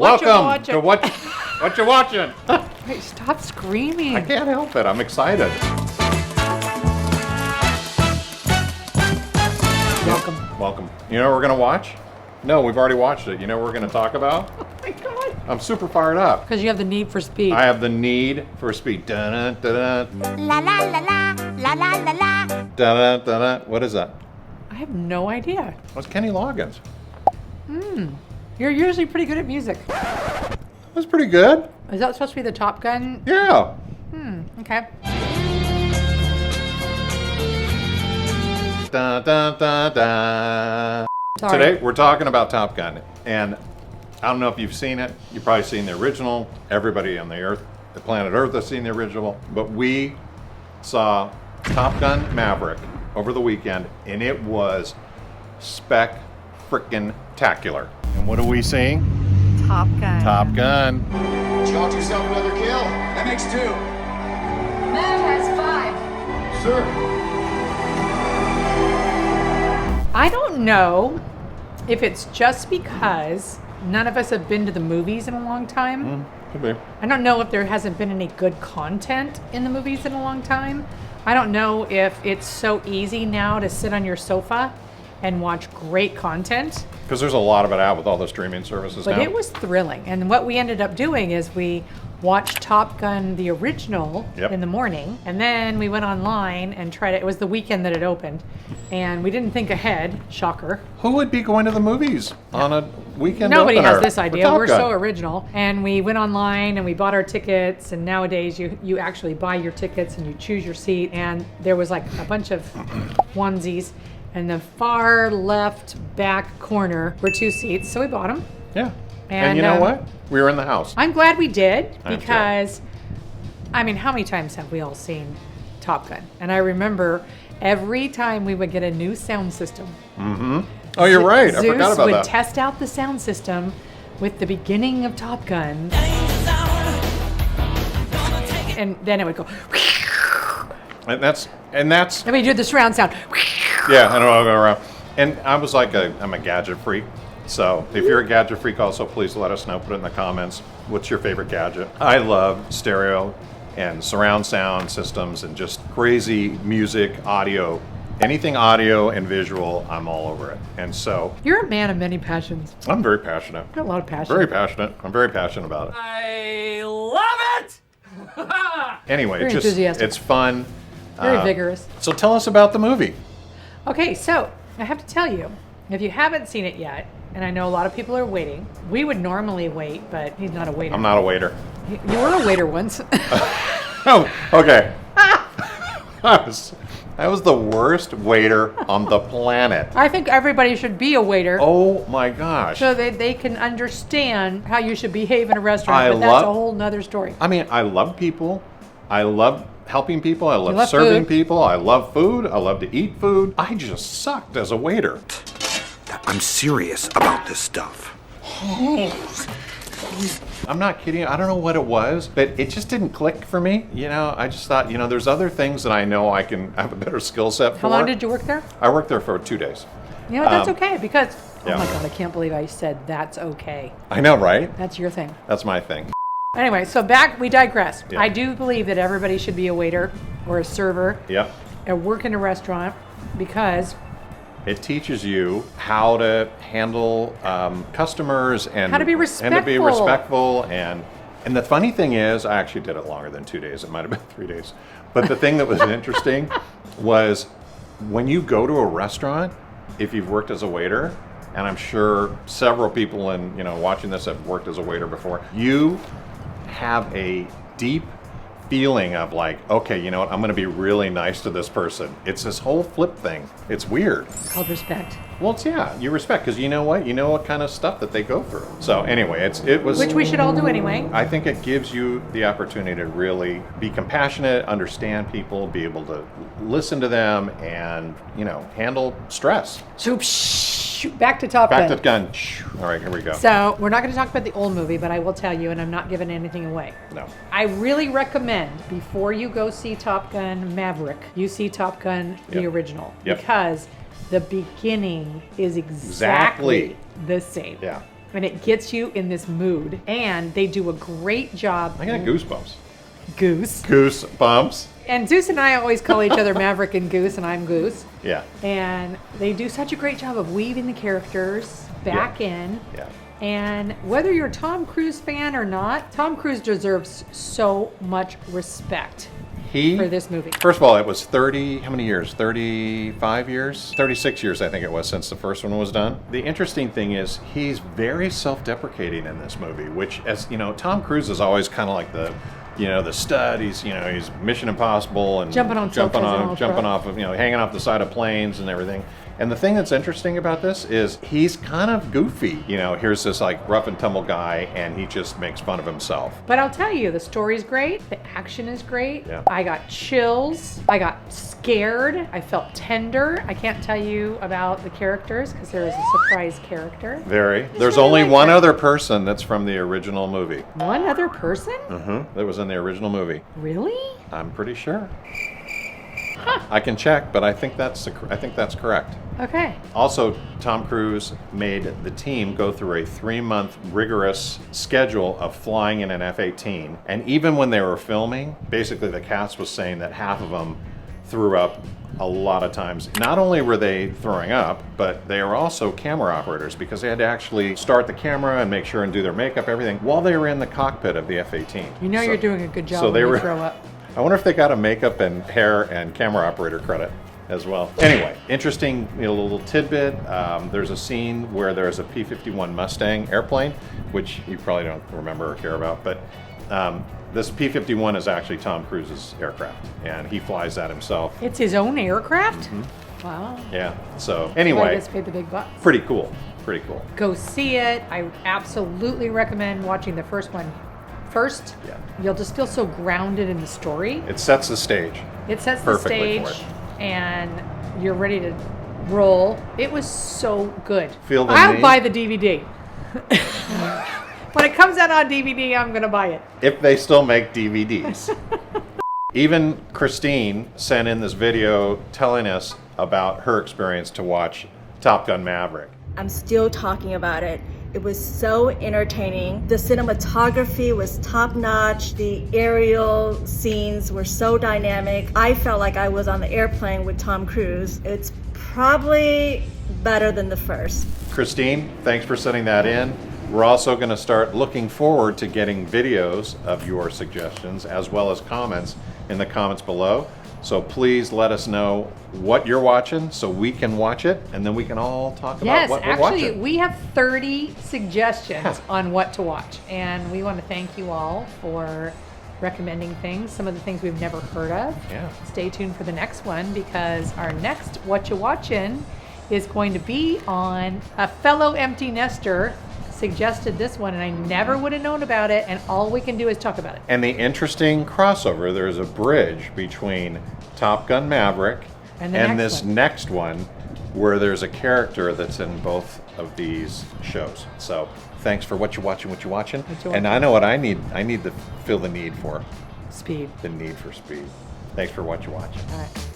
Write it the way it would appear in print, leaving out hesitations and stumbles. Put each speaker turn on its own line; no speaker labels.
Welcome to What You Watchin'.
Hey, stop screaming.
I can't help it. I'm excited. Welcome. You know what we're going to watch? No, we've already watched it. You know what we're going to talk about?
Oh my God.
I'm super fired up.
Because you have the need for speed.
I have the need for speed. Dun, dun, dun, dun.
La la la la la la la la.
Dun, dun, dun, dun. What is that?
I have no idea.
That's Kenny Loggins.
You're usually pretty good at music.
That's pretty good.
Is that supposed to be the Top Gun?
Yeah.
Okay.
Dun, dun, dun, dun.
Sorry.
Today we're talking about Top Gun, and I don't know if you've seen it. You've probably seen the original. Everybody on the planet Earth has seen the original, but we saw Top Gun Maverick over the weekend, and it was spec-frickin-tacular. And what are we seeing?
Top Gun.
Top Gun.
Chalk yourself another kill. That makes 2.
Matt has 5.
Sir.
I don't know if it's just because none of us have been to the movies in a long time.
Could be.
I don't know if there hasn't been any good content in the movies in a long time. I don't know if it's so easy now to sit on your sofa and watch great content.
Because there's a lot of it out with all the streaming services
But
now.
it was thrilling. And what we ended up doing is we watched Top Gun, the original,
Yep.
in the morning. And then we went online and tried it. It was the weekend that it opened. And we didn't think ahead. Shocker.
Who would be going to the movies on a weekend
Nobody
opener
has this
for
idea.
Top
We're
Gun?
so original. And we went online and we bought our tickets. And nowadays you actually buy your tickets and you choose your seat. And there was like a bunch of onesies. And the far left back corner were 2 seats. So we bought them.
Yeah. And
And,
you know what? We were in the house.
I'm glad we did
I am too.
because, I mean, how many times have we all seen Top Gun? And I remember every time we would get a new sound system.
Oh, you're right. I
Zeus
forgot about
would
that.
test out the sound system with the beginning of Top Gun. And then it would go,
and that's
then we do the surround sound.
yeah. I don't know. I'll go around. And I was like, I'm a gadget freak. So if you're a gadget freak, also please let us know. Put it in the comments. What's your favorite gadget? I love stereo and surround sound systems and just crazy music, audio. Anything audio and visual, I'm all over it. And so
You're a man of many passions.
I'm very passionate.
You've got a lot of passion.
Very passionate. I'm very passionate about it.
I love it!
Anyway,
Very
it's
enthusiastic.
fun.
Very vigorous.
So tell us about the movie.
Okay, so I have to tell you, if you haven't seen it yet, and I know a lot of people are waiting, we would normally wait, but he's not a waiter.
I'm not a waiter.
You were a waiter once.
Oh, okay. I was the worst waiter on the planet.
I think everybody should be a waiter
Oh my gosh.
so that they can understand how you should behave in a restaurant,
I
but that's
love-
a whole nother story.
I mean, I love people. I love helping people. I love
love
serving
food.
people. I love food. I love to eat food. I just sucked as a waiter.
I'm serious about this stuff.
I'm not kidding. I don't know what it was, but it just didn't click for me. You know, I just thought, there's other things that I know I can have a better skill set for.
How long did you work there?
I worked there for 2 days.
You know what, that's okay because,
yeah.
oh my God, I can't believe I said that's okay.
I know, right?
That's your thing.
That's my thing.
Anyway, so we digress.
Yeah.
I do believe that everybody should be a waiter or a server
Yep.
and work in a restaurant because
It teaches you how to handle customers and
How to be
respectful. And the funny thing is, I actually did it longer than 2 days. It might have been 3 days. But the thing that was interesting was when you go to a restaurant, if you've worked as a waiter, and I'm sure several people in watching this have worked as a waiter before, you have a deep feeling of like, okay, you know what, I'm going to be really nice to this person. It's this whole flip thing. It's weird.
it's called respect.
Well, you respect because you know what kind of stuff that they go through. So anyway, it was.
Which we should all do anyway.
I think it gives you the opportunity to really be compassionate, understand people, be able to listen to them, and handle stress.
So back to Top Gun.
Back to Gun. All right, here we go.
So we're not going to talk about the old movie, but I will tell you, and I'm not giving anything away.
No.
I really recommend before you go see Top Gun Maverick, you see Top Gun the
Yep.
original
Yep.
because the beginning is exactly the same.
Yeah.
and it gets you in this mood. And they do a great job.
I got goosebumps.
Goose.
Goosebumps.
And Zeus and I always call each other Maverick and Goose, and I'm Goose.
Yeah.
And they do such a great job of weaving the characters back in.
Yeah.
And whether you're a Tom Cruise fan or not, Tom Cruise deserves so much respect for this movie.
First of all, it was 30, how many years? 35 years? 36 years, I think it was, since the first one was done. The interesting thing is he's very self-deprecating in this movie, which, as you know, Tom Cruise is always kind of like the stud. He's Mission Impossible and
jumping off,
of, hanging off the side of planes and everything. And the thing that's interesting about this is he's kind of goofy. Here's this like rough and tumble guy, and he just makes fun of himself.
But I'll tell you, the story's great. The action is great.
Yeah.
I got chills. I got scared. I felt tender. I can't tell you about the characters because there is a surprise character.
Very. There's
really
only
like
one
that.
other person that's from the original movie.
One other person?
That was in the original movie.
Really?
I'm pretty sure. I can check, but I think that's correct.
Okay.
Also, Tom Cruise made the team go through a 3-month rigorous schedule of flying in an F-18. And even when they were filming, basically the cast was saying that half of them threw up a lot of times. Not only were they throwing up, but they were also camera operators because they had to actually start the camera and make sure and do their makeup, everything, while they were in the cockpit of the F-18.
You're doing a good job
so
when
they
you throw up.
I wonder if they got a makeup and hair and camera operator credit as well. Anyway, interesting little tidbit. There's a scene where there's a P-51 Mustang airplane, which you probably don't remember or care about, but this P-51 is actually Tom Cruise's aircraft, and he flies that himself.
It's his own aircraft? Wow.
Yeah, so
Why
anyway,
gets paid the big bucks.
pretty cool. Pretty cool.
Go see it. I absolutely recommend watching the first one first.
Yeah.
You'll just feel so grounded in the story.
It sets the stage.
It sets the
perfectly
stage,
for it.
and you're ready to roll. It was so good.
Feel the
I'll
need?
buy the DVD. When it comes out on DVD, I'm going to buy it.
If they still make DVDs. Even Christine sent in this video telling us about her experience to watch Top Gun Maverick.
I'm still talking about it. It was so entertaining. The cinematography was top-notch. The aerial scenes were so dynamic. I felt like I was on the airplane with Tom Cruise. It's probably better than the first.
Christine, thanks for sending that in. We're also going to start looking forward to getting videos of your suggestions as well as comments in the comments below. So please let us know what you're watching so we can watch it, and then we can all talk about what we're watching.
Actually, we have 30 suggestions on what to watch, and we want to thank you all for recommending things, some of the things we've never heard of.
Yeah.
Stay tuned for the next one, because our next Watcha Watchin' is going to be on a fellow empty nester suggested this one, and I never would have known about it, and all we can do is talk about it.
And the interesting crossover, there's a bridge between Top Gun Maverick
And the
and
next
this
one.
next one, where there's a character that's in both of these shows. So thanks for what you're watching. And I know what I need. I need to feel the need for
Speed.
the need for speed. Thanks for what you're watching.
All right.